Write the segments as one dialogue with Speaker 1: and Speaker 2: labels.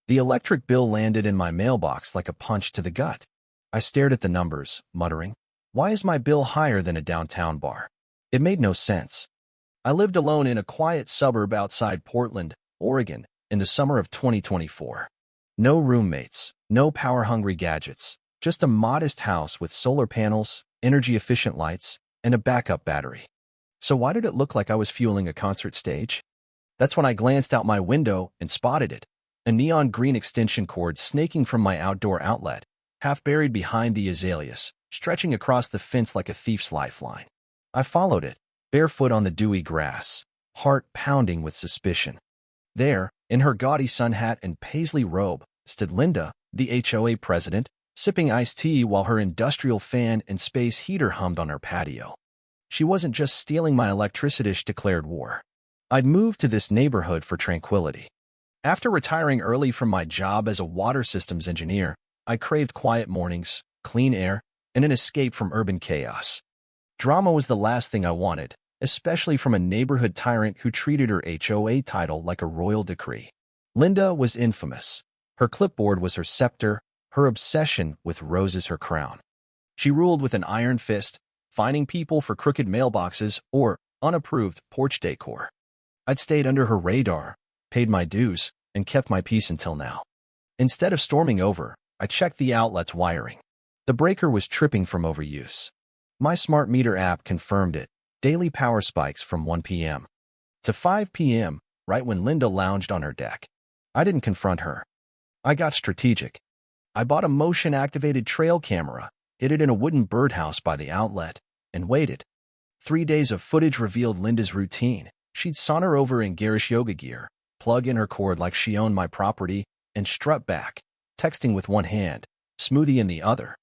Speaker 1: The electric bill landed in my mailbox like a punch to the gut. I stared at the numbers, muttering, "Why is my bill higher than a downtown bar?" It made no sense. I lived alone in a quiet suburb outside Portland, Oregon, in the summer of 2024. No roommates, no power-hungry gadgets, just a modest house with solar panels, energy-efficient lights, and a backup battery. So why did it look like I was fueling a concert stage? That's when I glanced out my window and spotted it, a neon green extension cord snaking from my outdoor outlet, half buried behind the azaleas, stretching across the fence like a thief's lifeline. I followed it, barefoot on the dewy grass, heart pounding with suspicion. There, in her gaudy sun hat and paisley robe, stood Linda, the HOA president, sipping iced tea while her industrial fan and space heater hummed on her patio. She wasn't just stealing my electricity, she declared war. I'd moved to this neighborhood for tranquility. After retiring early from my job as a water systems engineer, I craved quiet mornings, clean air, and an escape from urban chaos. Drama was the last thing I wanted, especially from a neighborhood tyrant who treated her HOA title like a royal decree. Linda was infamous. Her clipboard was her scepter, her obsession with roses her crown. She ruled with an iron fist, fining people for crooked mailboxes or unapproved porch decor. I'd stayed under her radar, paid my dues, and kept my peace until now. Instead of storming over, I checked the outlet's wiring. The breaker was tripping from overuse. My smart meter app confirmed it. Daily power spikes from 1 p.m. to 5 p.m., right when Linda lounged on her deck. I didn't confront her. I got strategic. I bought a motion-activated trail camera, hid it in a wooden birdhouse by the outlet, and waited. 3 days of footage revealed Linda's routine. She'd saunter over in garish yoga gear, plug in her cord like she owned my property, and strut back, texting with one hand, smoothie in the other.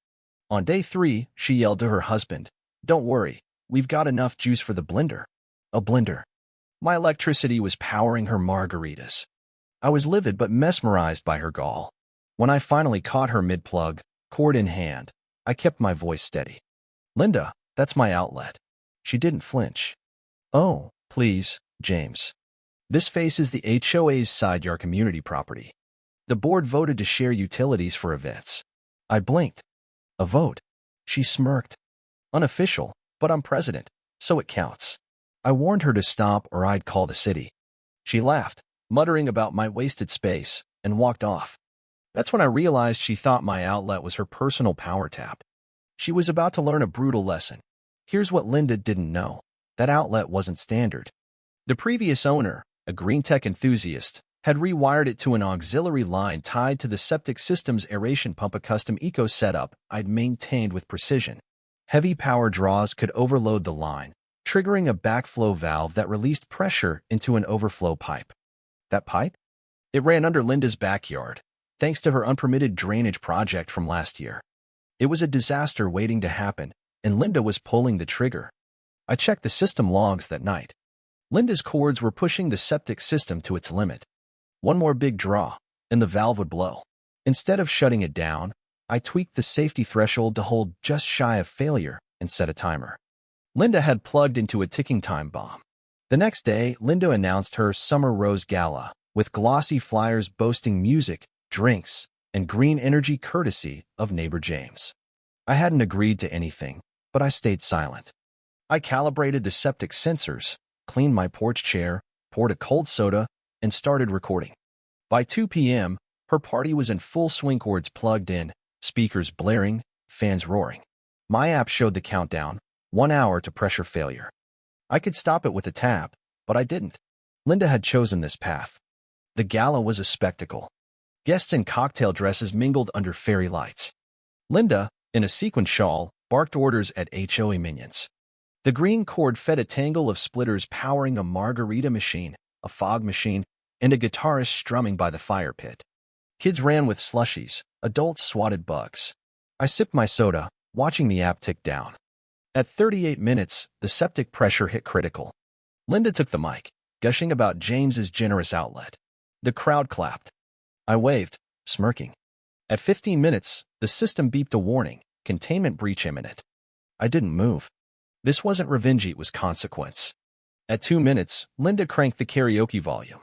Speaker 1: On day 3, she yelled to her husband, "Don't worry, we've got enough juice for the blender." A blender. My electricity was powering her margaritas. I was livid but mesmerized by her gall. When I finally caught her mid-plug, cord in hand, I kept my voice steady. "Linda, that's my outlet." She didn't flinch. "Oh, please, James. This faces the HOA's side yard community property. The board voted to share utilities for events." I blinked. "A vote?" She smirked. "Unofficial, but I'm president, so it counts." I warned her to stop or I'd call the city. She laughed, muttering about my wasted space, and walked off. That's when I realized she thought my outlet was her personal power tap. She was about to learn a brutal lesson. Here's what Linda didn't know. That outlet wasn't standard. The previous owner, a green tech enthusiast, had rewired it to an auxiliary line tied to the septic system's aeration pump, a custom eco setup I'd maintained with precision. Heavy power draws could overload the line, triggering a backflow valve that released pressure into an overflow pipe. That pipe? It ran under Linda's backyard, thanks to her unpermitted drainage project from last year. It was a disaster waiting to happen, and Linda was pulling the trigger. I checked the system logs that night. Linda's cords were pushing the septic system to its limit. One more big draw, and the valve would blow. Instead of shutting it down, I tweaked the safety threshold to hold just shy of failure and set a timer. Linda had plugged into a ticking time bomb. The next day, Linda announced her Summer Rose Gala, with glossy flyers boasting music, drinks, and green energy courtesy of neighbor James. I hadn't agreed to anything, but I stayed silent. I calibrated the septic sensors, cleaned my porch chair, poured a cold soda, and started recording. By 2 p.m., her party was in full swing, cords plugged in, speakers blaring, fans roaring. My app showed the countdown, 1 hour to pressure failure. I could stop it with a tap, but I didn't. Linda had chosen this path. The gala was a spectacle. Guests in cocktail dresses mingled under fairy lights. Linda, in a sequin shawl, barked orders at HOA minions. The green cord fed a tangle of splitters powering a margarita machine, a fog machine, and a guitarist strumming by the fire pit. Kids ran with slushies, adults swatted bugs. I sipped my soda, watching the app tick down. At 38 minutes, the septic pressure hit critical. Linda took the mic, gushing about James's generous outlet. The crowd clapped. I waved, smirking. At 15 minutes, the system beeped a warning, containment breach imminent. I didn't move. This wasn't revenge, it was consequence. At 2 minutes, Linda cranked the karaoke volume.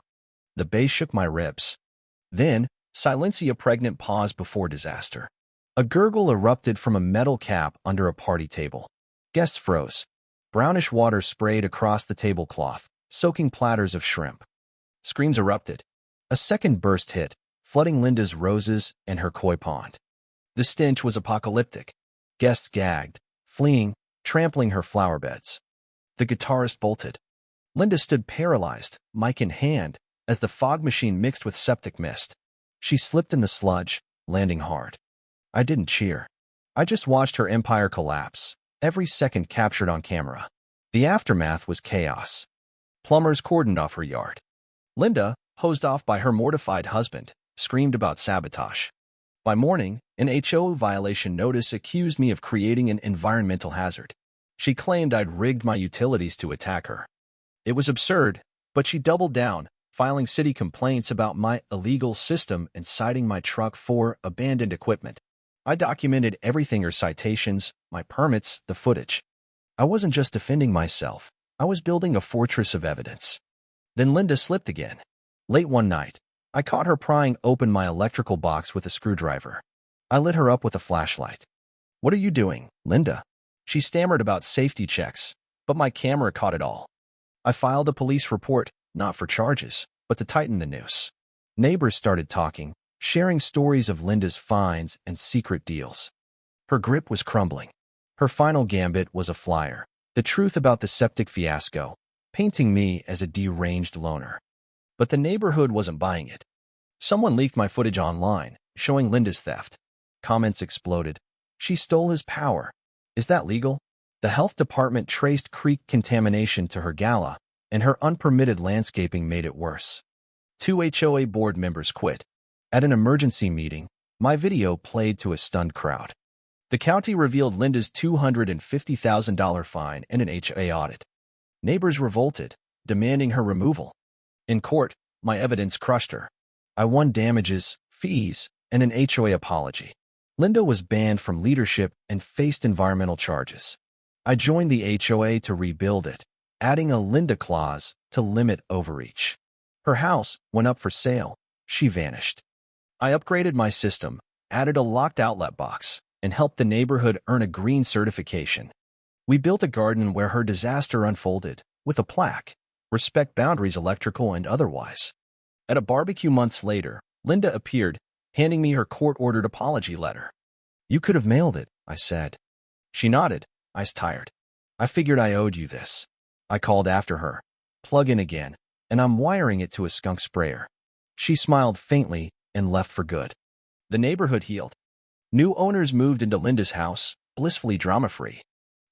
Speaker 1: The bass shook my ribs. Then, Silencia pregnant pause before disaster. A gurgle erupted from a metal cap under a party table. Guests froze. Brownish water sprayed across the tablecloth, soaking platters of shrimp. Screams erupted. A second burst hit, flooding Linda's roses and her koi pond. The stench was apocalyptic. Guests gagged, fleeing, trampling her flower beds. The guitarist bolted. Linda stood paralyzed, mic in hand, as the fog machine mixed with septic mist. She slipped in the sludge, landing hard. I didn't cheer. I just watched her empire collapse, every second captured on camera. The aftermath was chaos. Plumbers cordoned off her yard. Linda, hosed off by her mortified husband, screamed about sabotage. By morning, an HOA violation notice accused me of creating an environmental hazard. She claimed I'd rigged my utilities to attack her. It was absurd, but she doubled down, filing city complaints about my illegal system and citing my truck for abandoned equipment. I documented everything: her citations, my permits, the footage. I wasn't just defending myself. I was building a fortress of evidence. Then Linda slipped again. Late one night, I caught her prying open my electrical box with a screwdriver. I lit her up with a flashlight. "What are you doing, Linda?" She stammered about safety checks, but my camera caught it all. I filed a police report, not for charges, but to tighten the noose. Neighbors started talking, sharing stories of Linda's fines and secret deals. Her grip was crumbling. Her final gambit was a flyer: the truth about the septic fiasco, painting me as a deranged loner. But the neighborhood wasn't buying it. Someone leaked my footage online, showing Linda's theft. Comments exploded. "She stole his power. Is that legal?" The health department traced creek contamination to her gala, and her unpermitted landscaping made it worse. 2 HOA board members quit. At an emergency meeting, my video played to a stunned crowd. The county revealed Linda's $250,000 fine and an HOA audit. Neighbors revolted, demanding her removal. In court, my evidence crushed her. I won damages, fees, and an HOA apology. Linda was banned from leadership and faced environmental charges. I joined the HOA to rebuild it, adding a Linda clause to limit overreach. Her house went up for sale. She vanished. I upgraded my system, added a locked outlet box, and helped the neighborhood earn a green certification. We built a garden where her disaster unfolded, with a plaque: "Respect boundaries, electrical and otherwise." At a barbecue months later, Linda appeared, handing me her court-ordered apology letter. "You could have mailed it," I said. She nodded, eyes tired. "I figured I owed you this." I called after her. "Plug in again, and I'm wiring it to a skunk sprayer." She smiled faintly and left for good. The neighborhood healed. New owners moved into Linda's house, blissfully drama-free.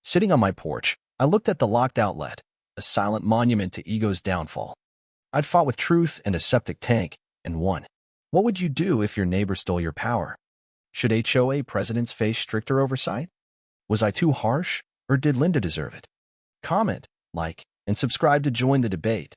Speaker 1: Sitting on my porch, I looked at the locked outlet, a silent monument to ego's downfall. I'd fought with truth and a septic tank, and won. What would you do if your neighbor stole your power? Should HOA presidents face stricter oversight? Was I too harsh, or did Linda deserve it? Comment, like, and subscribe to join the debate.